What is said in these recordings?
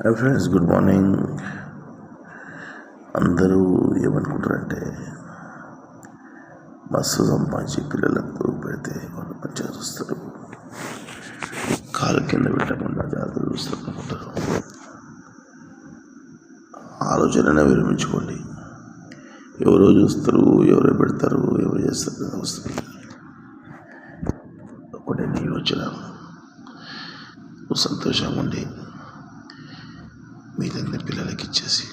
Hi friends, good morning. అందరూ ఏమనుకుంటారంటే మస్తు సంపాదించి పిల్లలకు పెడితే వాళ్ళు మంచిగా చూస్తారు, కాలు కింద పెట్టకుండా జాగ్రత్త చూస్తారు అనుకుంటారు. ఆలోచననే విరమించుకోండి. ఎవరో చూస్తారు, ఎవరో పెడతారు, ఎవరు చేస్తారు వస్తుంది. ఒకటే నీ యోచన, నువ్వు సంతోషంగా ఉండి మీదన్నీ పిల్లలకి ఇచ్చేసి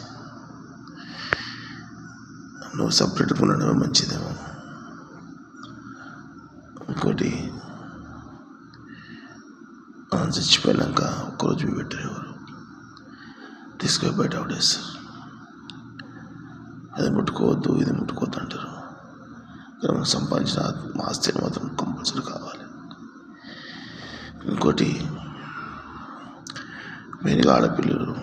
నువ్వు సపరేట్గా ఉండడమే మంచిదేమో. ఇంకోటి, మనం చచ్చిపోయినాక ఒక్కరోజు పెట్టారు, ఎవరు తీసుకొని బయట ఆవిడేస్తారు. అది ముట్టుకోవద్దు, ఇది ముట్టుకోవద్దు అంటారు. కానీ మనం సంపాదించిన ఆస్తిని మాత్రం కంపల్సరీ కావాలి. ఇంకోటి, మెయిన్గా ఆడపిల్లలు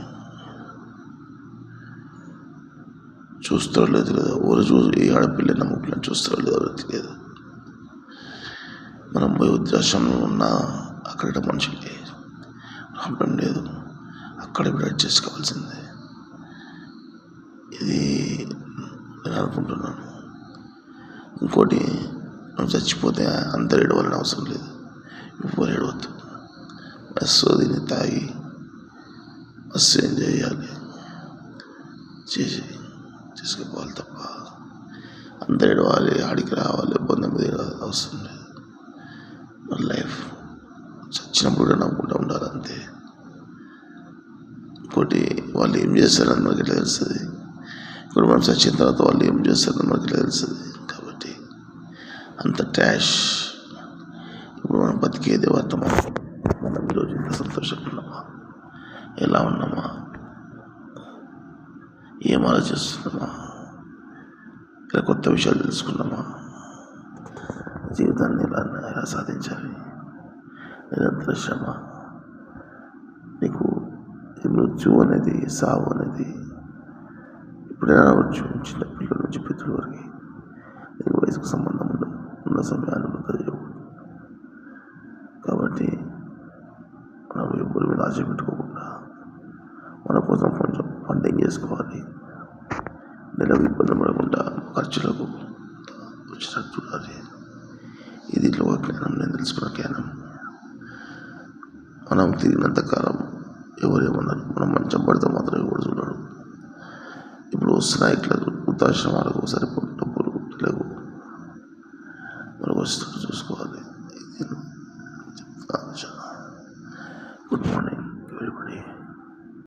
చూస్తారో లేదు తెలియదు, ఊరు ఏ ఆడపిల్ల ముగ్గులను చూస్తారో లేదో తెలియదు. మనం పోయి ఉద్దేశంలో ఉన్నా అక్కడ మనుషులకి ప్రాబ్లం లేదు, అక్కడ కూడా అడ్జస్ట్ చేసుకోవాల్సిందే. ఇది నేను అనుకుంటున్నాను. ఇంకోటి, నువ్వు చచ్చిపోతే అందరు ఏడవాలని అవసరం లేదు, ఎవరు ఏడవద్దు. మస్తు దీన్ని తాగి మస్తు ఎంజాయ్ చేయాలి, చేసుకుపోవాలి తప్ప అందరు ఏడవాలి, ఆడికి రావాలి, బంధం మీద అవసరం లేదు. మన లైఫ్ చచ్చినప్పుడు కూడా నవ్వుకుంటూ ఉండాలి, అంతే. ఇంకోటి, వాళ్ళు ఏం చేస్తారని మనకి ఎట్లా తెలుస్తుంది? ఇప్పుడు మనం చచ్చిన తర్వాత వాళ్ళు ఏం చేస్తారని మనకి ఎట్లా తెలుస్తుంది? కాబట్టి అంత ట్యాష్. ఇప్పుడు మనం బతికేది వర్తమానం. మనం ఈరోజు ఇంత సంతోషంగా ఉన్నామా, ఎలా ఉన్నామా, ఏం ఆలోచిస్తున్నామా, ఇలా కొత్త విషయాలు తెలుసుకున్నామా, జీవితాన్ని ఎలా సాధించాలి, నిరంతర శ్రమ. నీకు మృత్యు అనేది, సావు అనేది ఇప్పుడైనా రావచ్చు, చిన్న పిల్లల నుంచి పెద్దల వరకు. నీకు వయసుకు సంబంధం ఉండదు, ఉన్న సమయాన్ని తెలియవు. కాబట్టి మనం ఎవరి మీద ఆశ పెట్టుకోకుండా మన కోసం కొంచెం ఫండింగ్ చేసుకోవాలి. నెలకు ఇబ్బంది పడకుండా ఖర్చులకు వచ్చినట్టు చూడాలి. ఇది లోక జ్ఞానం, నేను తెలుసుకున్న జ్ఞానం. మనం తిరిగినంతకాలం ఎవరేమన్నారు, మనం మంచం పడితే మాత్రం ఎవరు చూడడు. ఇప్పుడు వస్తున్నాయి ఇట్లా వృద్ధాశ్రమాలకు సరిపోయిన డబ్బులు లేవు, మనకు వస్తుంది.